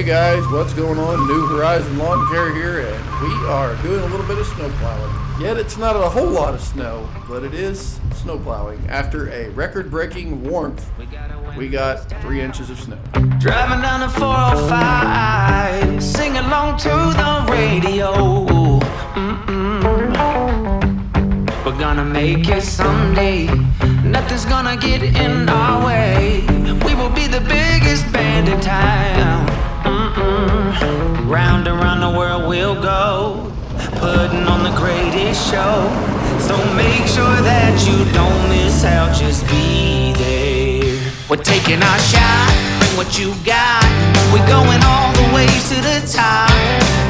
Hey guys, what's going on? New Horizon Lawn Care here, and we are doing a little bit of snow plowing. Yet it's not a whole lot of snow, but it is snow plowing. After a record-breaking warmth, we got 3 inches of snow. Driving down the 405, sing along to the radio. We're gonna make it someday. Nothing's gonna get in our way. We will be the biggest band in town. Round around the world we'll go, putting on the greatest show. So make sure that you don't miss out, just be there. We're taking our shot, bring what you got. We're going all the way to the top.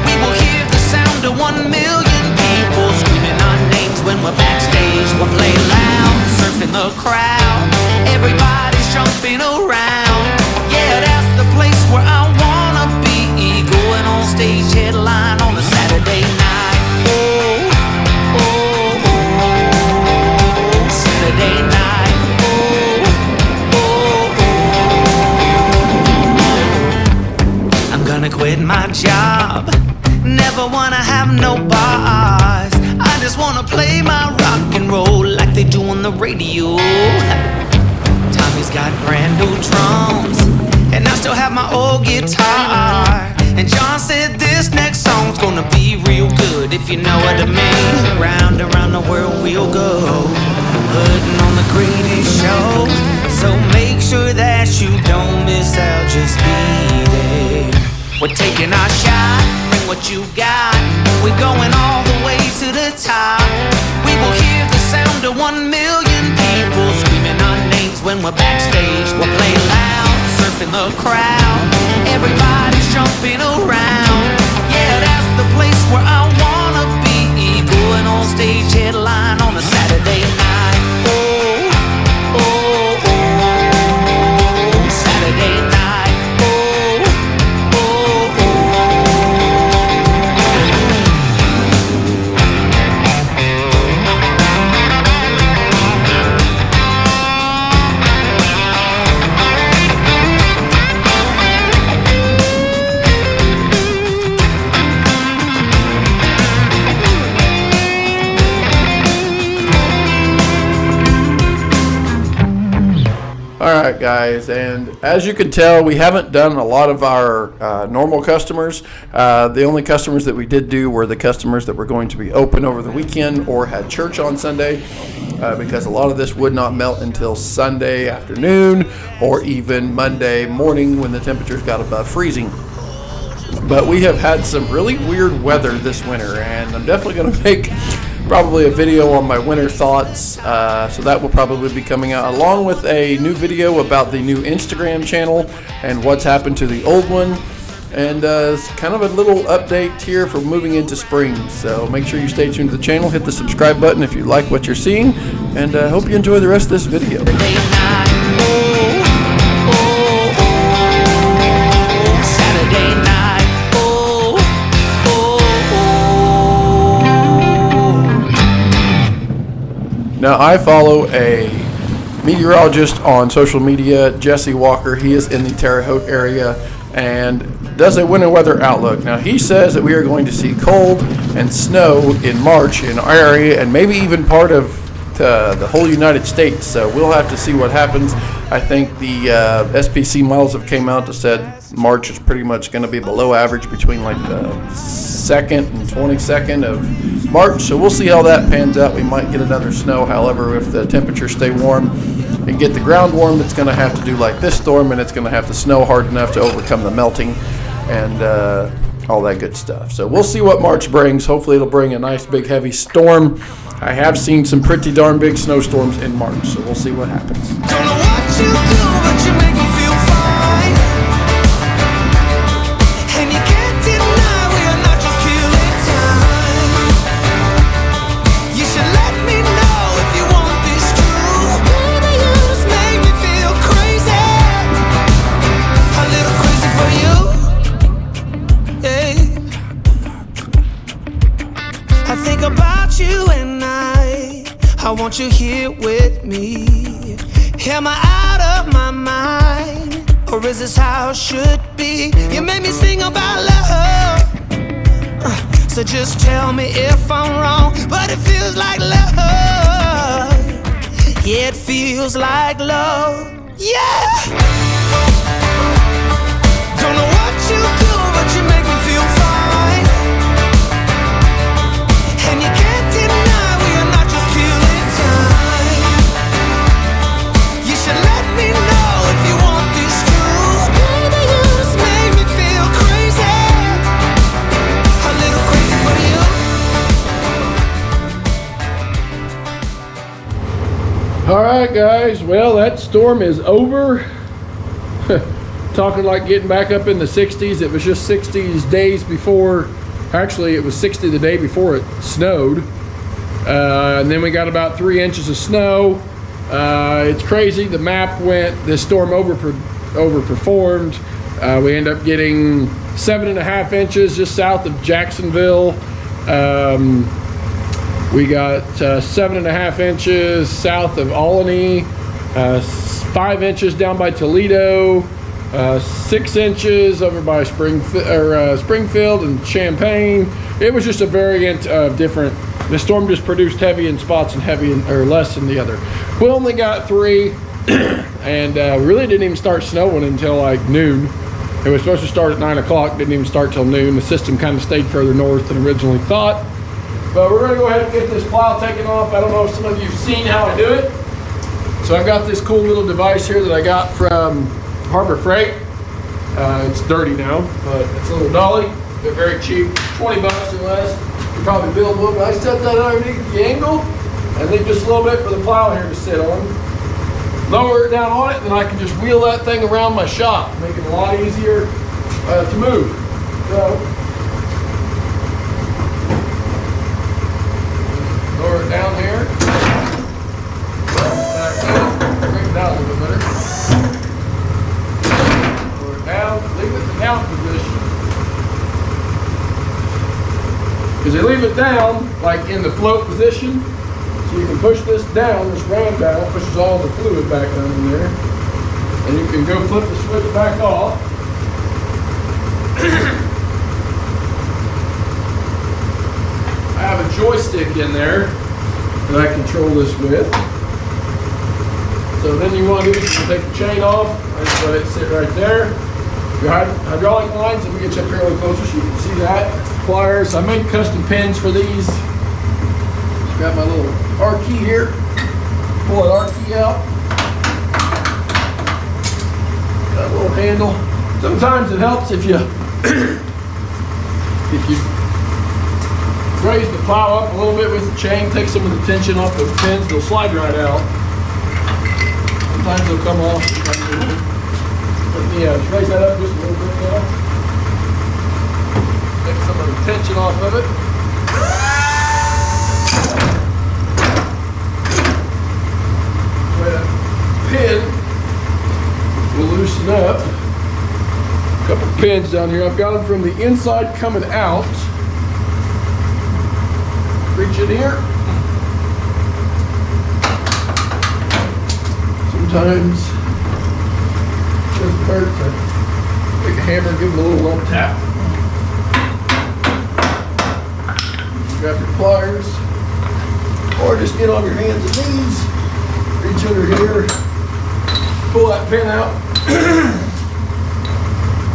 We will hear the sound of 1 million people screaming our names when we're backstage. We'll play loud, surfing the crowd. Everybody's jumping around. Yeah, that's the place where I wanna be. Going on stage, headline on a Saturday night. Oh, oh, oh, Saturday night. Oh, oh, oh. I'm gonna quit my job. Never wanna have no bars. I just wanna play my rock and roll like they do on the radio. Tommy's got brand new drums, and I still have my old guitar. And John said this next song's gonna be real good, if you know what I mean. Round around the world we'll go, putting on the greatest show. So make sure that you don't miss out, just be there. We're taking our shot, bring what you got. We're going all the way to the top. We will hear the sound of 1 million people screaming our names when we're backstage. We'll play loud, surfing the crowd. Everybody's jumping around. Yeah, that's the place where I wanna be. Going on stage, headline on a Saturday night. Oh, oh, oh, Saturday night. Oh, oh, Alright guys, and as you can tell, we haven't done a lot of our normal customers. The only customers that we did do were the customers that were going to be open over the weekend or had church on Sunday, because a lot of this would not melt until Sunday afternoon or even Monday morning when the temperatures got above freezing. But we have had some really weird weather this winter, and I'm definitely going to make probably a video on my winter thoughts, so that will probably be coming out along with a new video about the new Instagram channel and what's happened to the old one, and it's kind of a little update here for moving into spring. So make sure you stay tuned to the channel, hit the subscribe button if you like what you're seeing, and hope you enjoy the rest of this video. Now, I follow a meteorologist on social media, Jesse Walker. He is in the Terre Haute area and does a winter weather outlook. Now, he says that we are going to see cold and snow in March in our area and maybe even part of the whole United States. So we'll have to see what happens. I think the SPC models have came out and said March is pretty much going to be below average between like the 2nd and 22nd of March. So we'll see how that pans out. We might get another snow. However, if the temperatures stay warm and get the ground warm, it's going to have to do like this storm, and it's going to have to snow hard enough to overcome the melting and all that good stuff. So we'll see what March brings. Hopefully it'll bring a nice big heavy storm. I have seen some pretty darn big snowstorms in March, so we'll see what happens. don't know what you do, but you make me feel fine. And you can't deny we are not just killing time. You should let me know if you want this true. Baby, you just make me feel crazy. A little crazy for you. Yeah. I think about you and I want you here with me. Am I out of my mind, or is this how it should be? be. You made me sing about love. So just tell me if I'm wrong, but it feels like love. Yeah, it feels like love. Yeah. Don't know what you do, but you make me feel fine. And you can't deny we are not just killing time. You should let me know if you want this true. Baby, you just make me feel crazy. A little crazy for you. All right, guys. Well, that storm is over. Talking like getting back up in the 60s. It was just 60s days before. Actually, it was 60 the day before it snowed. And then we got about 3 inches of snow. It's crazy. The map went, the storm overperformed. We ended up getting 7.5 inches just south of Jacksonville. We got 7.5 inches south of Albany, 5 inches down by Toledo, 6 inches over by Springfield and Champaign. It was just a variant of different. The storm just produced heavy in spots and heavy or less in the other. We only got 3, and really didn't even start snowing until like noon. It was supposed to start at 9 o'clock, didn't even start till noon. The system kind of stayed further north than originally thought. But we're going to go ahead and get this plow taken off. I don't know if some of you have seen how I do it. So I've got this cool little device here that I got from Harbor Freight. It's dirty now, but it's a little dolly. They're very cheap, 20 bucks or less. You probably build one, but I set that underneath the angle and leave just a little bit for the plow here to sit on. Lower it down on it, and then I can just wheel that thing around my shop, make it a lot easier to move. So, lower it down here. Bring it down a little bit better. Lower it down, leave it in the down position. Because you leave it down, like in the float position, so you can push this down, this ram down, pushes all the fluid back down in there. And you can go flip the switch back off. I have a joystick in there that I control this with. So then you want to do is you take the chain off, I just let it sit right there. Your hydraulic lines, let me get you up here a little closer so you can see that. Pliers, I made custom pins for these. Just got my little R key here. Pull that R key out. Got a little handle. Sometimes it helps if you raise the plow up a little bit with the chain, take some of the tension off those pins, they'll slide right out. Sometimes they'll come off. But yeah, just raise that up just a little bit now. Take some of the tension off of it. That pin will loosen up. A couple pins down here. I've got them from the inside coming out. Reach in here. Sometimes it doesn't hurt to take a hammer and give them a little lump tap. Grab your pliers, or just get on your hands and knees. Reach under here, pull that pin out.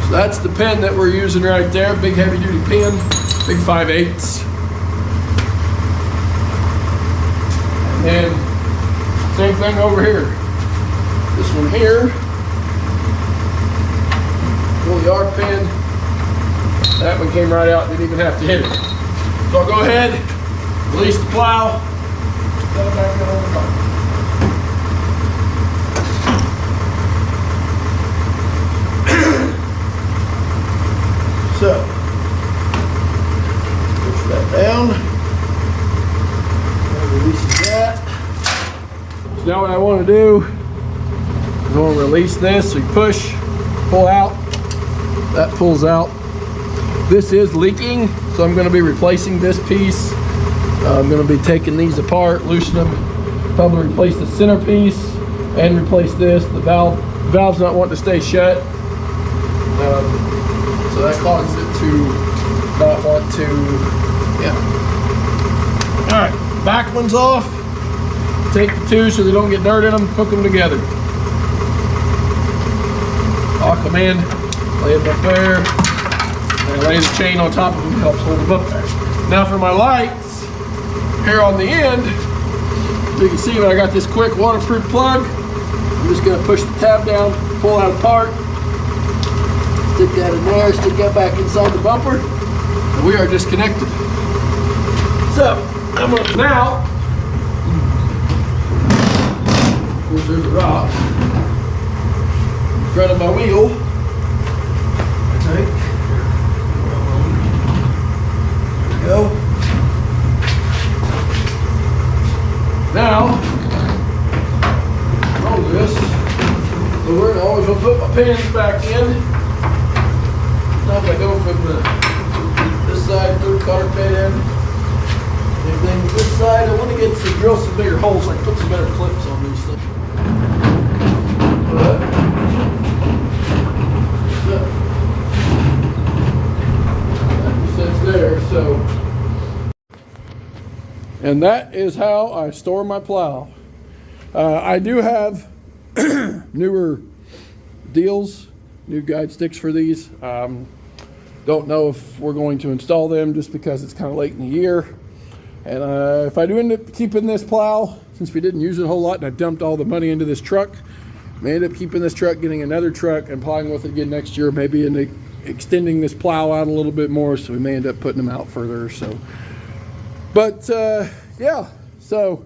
So that's the pin that we're using right there. Big heavy duty pin, big 5/8. And same thing over here. This one here, pull the R pin. That one came right out, didn't even have to hit it. So I'll go ahead, release the plow, set it back down on the car. So, push that down. Release that. So now what I want to do is I want to release this. So you push, pull out. That pulls out. This is leaking, so I'm going to be replacing this piece. I'm going to be taking these apart, loosen them, probably replace the centerpiece and replace this. The valve's not wanting to stay shut. So that causes it to not want to, yeah. All right, back one's off. Take the two so they don't get dirt in them, hook them together. Lock them in, lay them up there, and lay the chain on top of them, helps hold them up there. Now for my lights, here on the end, you can see when I got this quick waterproof plug. I'm just gonna push the tab down, pull that apart, stick that in there, stick that back inside the bumper, and we are disconnected. So, I'm gonna now, of course there's a rock in front of my wheel, I think. There we go. Now, roll this. So we're always gonna put my pins back in. Now if I go from this side, put a cotter pin in. Everything with this side, I want to get some, drill some bigger holes so I can put some better clips on these things. That sits there, so. And that is how I store my plow. I do have newer deals, new guide sticks for these. Don't know if we're going to install them just because it's kind of late in the year. And if I do end up keeping this plow, since we didn't use it a whole lot and I dumped all the money into this truck, may end up keeping this truck, getting another truck and plowing with it again next year, maybe extending this plow out a little bit more, so we may end up putting them out further. So, but yeah, so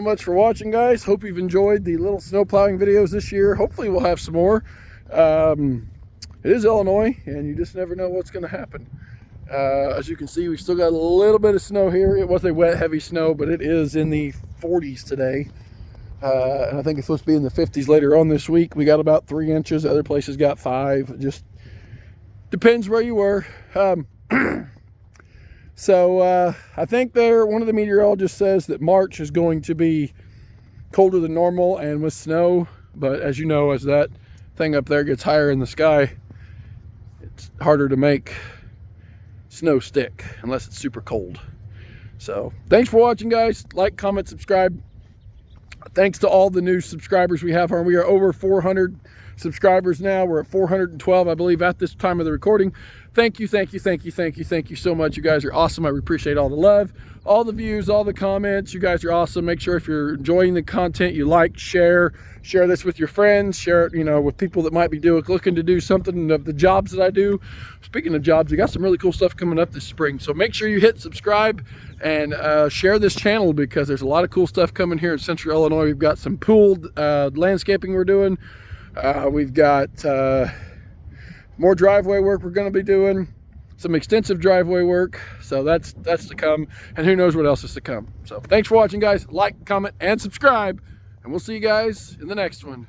much for watching, guys. Hope you've enjoyed the little snow plowing videos this year. Hopefully we'll have some more. It is Illinois, and you just never know what's going to happen. As you can see, we still got a little bit of snow here. It wasn't wet, heavy snow, but it is in the 40s today. And I think it's supposed to be in the 50s later on this week. We got about 3 inches. Other places got 5. It just depends where you were. So I think one of the meteorologists says that March is going to be colder than normal and with snow. But as you know, as that thing up there gets higher in the sky, it's harder to make snow stick unless it's super cold. So thanks for watching, guys. Like, comment, subscribe. Thanks to all the new subscribers we have. We are over 400 subscribers now. We're at 412, I believe, at this time of the recording. Thank you so much. You guys are awesome. I appreciate all the love, all the views, all the comments. You guys are awesome. Make sure if you're enjoying the content, you like, share this with your friends, share it, with people that might be looking to do something of the jobs that I do. Speaking of jobs, we got some really cool stuff coming up this spring. So make sure you hit subscribe and share this channel, because there's a lot of cool stuff coming here in Central Illinois. We've got some pooled landscaping we're doing. We've got more driveway work we're going to be doing, some extensive driveway work. So that's to come, and who knows what else is to come. So thanks for watching, guys. Like, comment, and subscribe, and we'll see you guys in the next one.